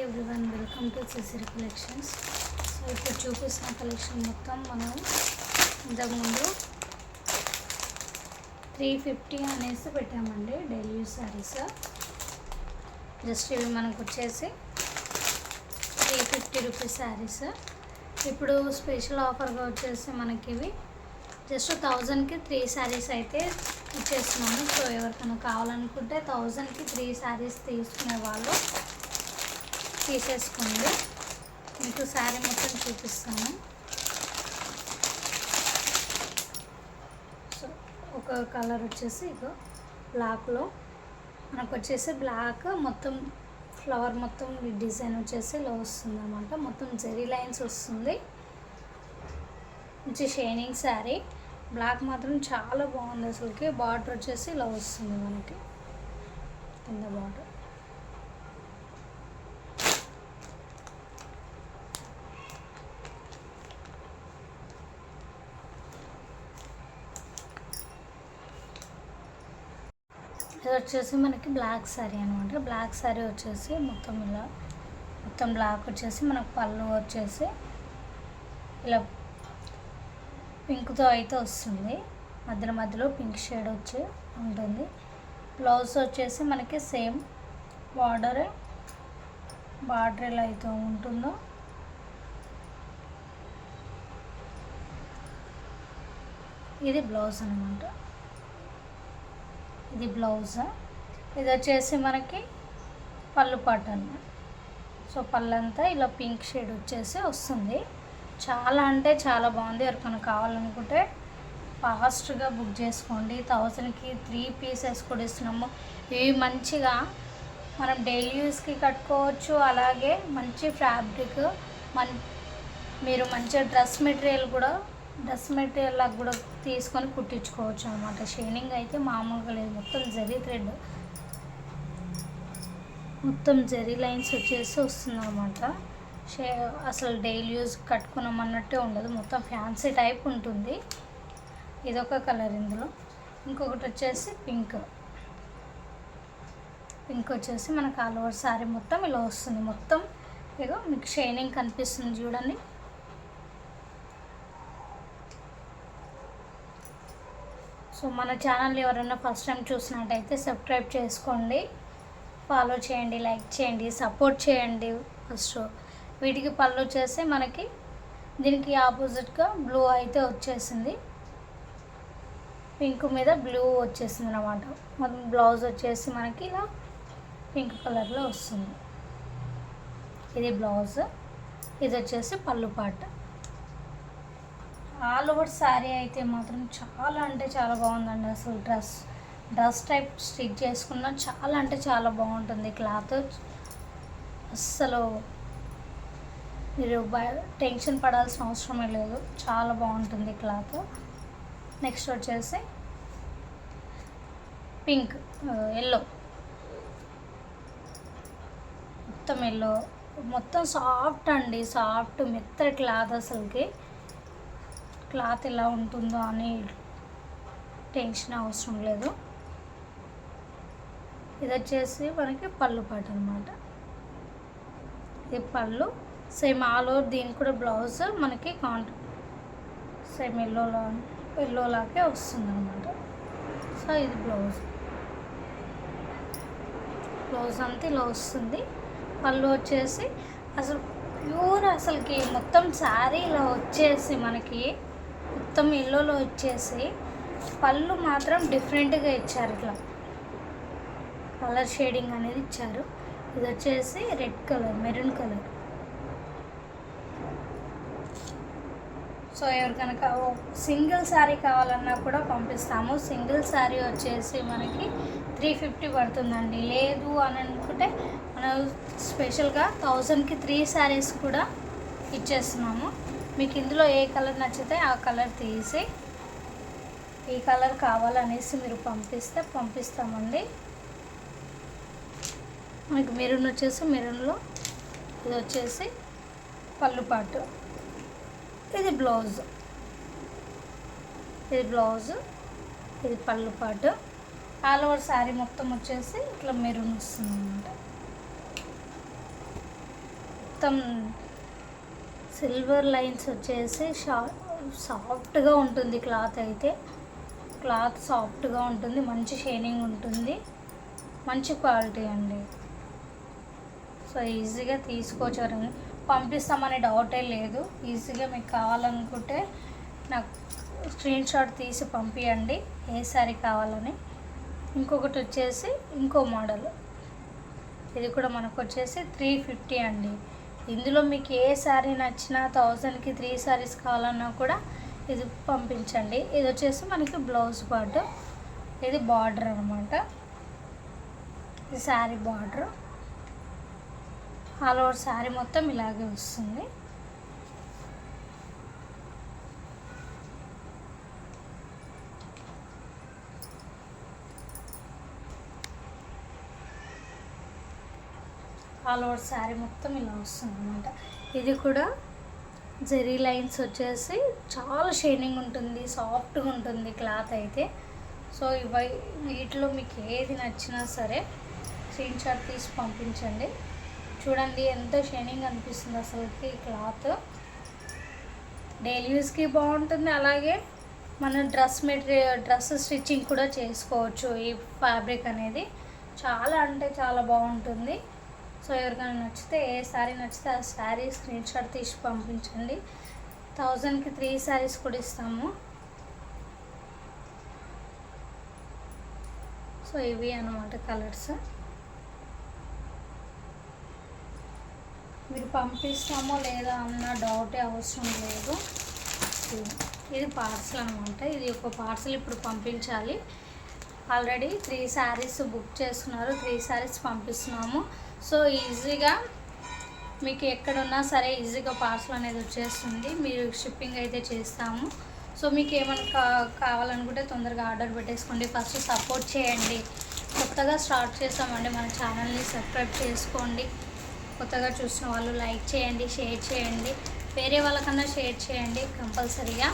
Everyone, welcome to Sisiri collections. So ఇప్పుడు చూపిస్తున్న collection మొత్తం మనం ఇంతకుముందు 350 అనేసి పెట్టామండి డైలీ యూస్ శారీస్. జస్ట్ ఇవి మనకు వచ్చేసి 350 రూపీస్ శారీస్. ఇప్పుడు స్పెషల్ ఆఫర్గా వచ్చేసి మనకి ఇవి జస్ట్ 1000కి 3 శారీస్ అయితే ఇచ్చేస్తున్నాను. సో ఎవరికైనా కావాలనుకుంటే 1000కి 3 శారీస్ తీసుకునే వాళ్ళు తీసేసుకోండి. మీకు శారీ మొత్తం చూపిస్తాను. సో ఒక కలర్ వచ్చేసి ఇగో బ్లాక్లో మనకు వచ్చేసి బ్లాక్ మొత్తం ఫ్లవర్ మొత్తం డిజైన్ వచ్చేసి ఇలా వస్తుంది అన్నమాట. మొత్తం జెరీ లైన్స్ వస్తుంది. మంచి షైనింగ్ శారీ. బ్లాక్ మాత్రం చాలా బాగుంది అసలుకి. బార్డర్ వచ్చేసి ఇలా వస్తుంది మనకి కింద బార్డర్. ఇది వచ్చేసి మనకి బ్లాక్ శారీ అనమాట. బ్లాక్ శారీ వచ్చేసి మొత్తం ఇలా మొత్తం బ్లాక్ వచ్చేసి మనకు పళ్ళు వచ్చేసి ఇలా పింక్తో అయితే వస్తుంది. మధ్యలో మధ్యలో పింక్ షేడ్ వచ్చి ఉంటుంది. బ్లౌజ్ వచ్చేసి మనకి సేమ్ బార్డర్ ఎలా అయితే ఉంటుందో ఇది బ్లౌజ్ అనమాట. ఇది బ్లౌజ్. ఇది వచ్చేసి మనకి పళ్ళు పాట అన్నమాట. సో పళ్ళంతా ఇలా పింక్ షేడ్ వచ్చేసి వస్తుంది. చాలా అంటే చాలా బాగుంది. ఎవరికైనా కావాలనుకుంటే ఫాస్ట్గా బుక్ చేసుకోండి. 1000కి 3 పీసెస్ కూడా ఇస్తున్నాము. ఇవి మంచిగా మనం డైలీ యూస్కి కట్టుకోవచ్చు. అలాగే మంచి ఫ్యాబ్రిక్ మీరు మంచిగా డ్రెస్ మెటీరియల్ లాగా కూడా తీసుకొని కుట్టించుకోవచ్చు అనమాట. షైనింగ్ అయితే మామూలుగా లేదు. మొత్తం జరీ థ్రెడ్, మొత్తం జరీ లైన్స్ వచ్చేసి వస్తుంది అనమాట. అసలు డైలీ యూజ్ కట్టుకున్నాం అన్నట్టే ఉండదు. మొత్తం ఫ్యాన్సీ టైప్ ఉంటుంది. ఇదొక కలర్. ఇందులో ఇంకొకటి వచ్చేసి పింక్ వచ్చేసి మనకు ఆల్ ఓవర్ శారీ మొత్తం ఇలా వస్తుంది. మొత్తం ఇగో మీకు షైనింగ్ కనిపిస్తుంది చూడండి. సో మన ఛానల్ ఎవరైనా ఫస్ట్ టైం చూసినట్టయితే సబ్స్క్రైబ్ చేసుకోండి, ఫాలో చేయండి, లైక్ చేయండి, సపోర్ట్ చేయండి. ఫస్ట్ వీటికి పళ్ళు వచ్చేసి మనకి దీనికి ఆపోజిట్గా బ్లూ అయితే వచ్చేసింది. పింక్ మీద బ్లూ వచ్చేసింది అన్నమాట. మొత్తం బ్లౌజ్ వచ్చేసి మనకి ఇలా పింక్ కలర్లో వస్తుంది. ఇది బ్లౌజ్. ఇది వచ్చేసి పళ్ళు పాట. ఆల్ ఓవర్ శారీ అయితే మాత్రం చాలా అంటే చాలా బాగుందండి. అసలు డ్రెస్ టైప్ స్టిచ్ చేసుకున్నా చాలా అంటే చాలా బాగుంటుంది. క్లాత్ అస్సలు మీరు టెన్షన్ పడాల్సిన అవసరమే లేదు. చాలా బాగుంటుంది క్లాత్. నెక్స్ట్ వచ్చేసి పింక్ ఎల్లో, మొత్తం ఎల్లో, మొత్తం సాఫ్ట్ అండి. సాఫ్ట్ మెత్తటి క్లాత్. అసలుకి క్లాత్ ఎలా ఉంటుందో అని టెన్షన్ అవసరం లేదు. ఇది వచ్చేసి మనకి పళ్ళు పాట అనమాట. ఇది పళ్ళు సేమ్ ఆల్ ఓవర్. దీనికి కూడా బ్లౌజ్ మనకి సేమ్ ఎల్లోలాగే వస్తుంది అనమాట. సో ఇది బ్లౌజ్ అంతా ఇలా వస్తుంది. పళ్ళు వచ్చేసి అసలు ప్యూర్ అసలుకి మొత్తం శారీ ఇలా వచ్చేసి మనకి మొత్తం ఎల్లోలో వచ్చేసి పళ్ళు మాత్రం డిఫరెంట్గా ఇచ్చారు. ఇట్లా కలర్ షేడింగ్ అనేది ఇచ్చారు. ఇది వచ్చేసి red colour, maroon colour. So ఎవరికైనా సింగిల్ శారీ కావాలన్నా కూడా పంపిస్తాము. సింగిల్ శారీ వచ్చేసి మనకి 350 పడుతుందండి. లేదు అని అనుకుంటే మనం స్పెషల్గా 1000కి 3 శారీస్ కూడా ఇచ్చేస్తున్నాము. మీకు ఇందులో ఏ కలర్ నచ్చితే ఆ కలర్ తీసి ఈ కలర్ కావాలనేసి మీరు పంపిస్తామండి. మనకి మెరూన్ వచ్చేసి మెరూన్లో ఇది వచ్చేసి పళ్ళు పాటు. ఇది బ్లౌజ్, ఇది పళ్ళు పాటు. ఆల్ ఓవర్ శారీ మొత్తం వచ్చేసి ఇట్లా మెరూన్ వస్తుంది అన్నమాట. మొత్తం సిల్వర్ లైన్స్ వచ్చేసి సాఫ్ట్గా ఉంటుంది. క్లాత్ అయితే క్లాత్ సాఫ్ట్గా ఉంటుంది, మంచి షైనింగ్ ఉంటుంది, మంచి క్వాలిటీ అండి. సో ఈజీగా తీసుకోవచ్చు, పంపిస్తామనే డౌటే లేదు. ఈజీగా మీకు కావాలనుకుంటే నాకు స్క్రీన్ షాట్ తీసి పంపించండి ఏ శారీ కావాలని. ఇంకొకటి వచ్చేసి ఇంకో మోడల్, ఇది కూడా మనకు వచ్చేసి 350 అండి. ఇందులో మీకు ఏ శారీ నచ్చినా 1000కి 3 శారీస్ కావాలన్నా కూడా ఇది పంపించండి. ఇది వచ్చేసి మనకి బ్లౌజ్ పార్ట్, ఇది బార్డర్ అనమాట. ఇది sari border, all over sari మొత్తం ఇలాగే వస్తుంది. ఆల్ ఓవర్ శారీ మొత్తం ఇలా వస్తుంది అనమాట. ఇది కూడా జెరీ లైన్స్ వచ్చేసి చాలా షైనింగ్ ఉంటుంది, సాఫ్ట్గా ఉంటుంది క్లాత్ అయితే. సో వీటిలో మీకు ఏది నచ్చినా సరే స్క్రీన్ షాట్ తీసి పంపించండి. చూడండి ఎంత షైనింగ్ అనిపిస్తుంది అసలుకి. ఈ క్లాత్ డైలీ యూస్కి బాగుంటుంది, అలాగే మన డ్రెస్ స్టిచ్చింగ్ కూడా చేసుకోవచ్చు. ఈ ఫ్యాబ్రిక్ అనేది చాలా అంటే చాలా బాగుంటుంది. సో ఎవరికైనా నచ్చితే, ఏ శారీ నచ్చితే ఆ శారీ స్క్రీన్ షాట్ తీసి పంపించండి. 1000కి 3 శారీస్ కూడా ఇస్తాము. సో ఇవి అన్నమాట కలర్స్. మీరు పంపిస్తామో లేదా అన్న డౌటే అవసరం లేదు. ఇది పార్సల్ అనమాట. ఇది ఒక పార్సల్ ఇప్పుడు పంపించాలి. ఆల్రెడీ 3 శారీస్ బుక్ చేసుకున్నారు, 3 శారీస్ పంపిస్తున్నాము. సో ఈజీగా మీకు ఎక్కడున్నా సరే ఈజీగా పార్సల్ అనేది వచ్చేస్తుంది. మీరు షిప్పింగ్ అయితే చేస్తాము. సో మీకు ఏమైనా కావాలనుకుంటే తొందరగా ఆర్డర్ పెట్టేసుకోండి. ఫస్ట్ సపోర్ట్ చేయండి. కొత్తగా స్టార్ట్ చేస్తామండి, మన ఛానల్ని సబ్స్క్రైబ్ చేసుకోండి. కొత్తగా చూసిన వాళ్ళు లైక్ చేయండి, షేర్ చేయండి, వేరే వాళ్ళకన్నా షేర్ చేయండి కంపల్సరీగా.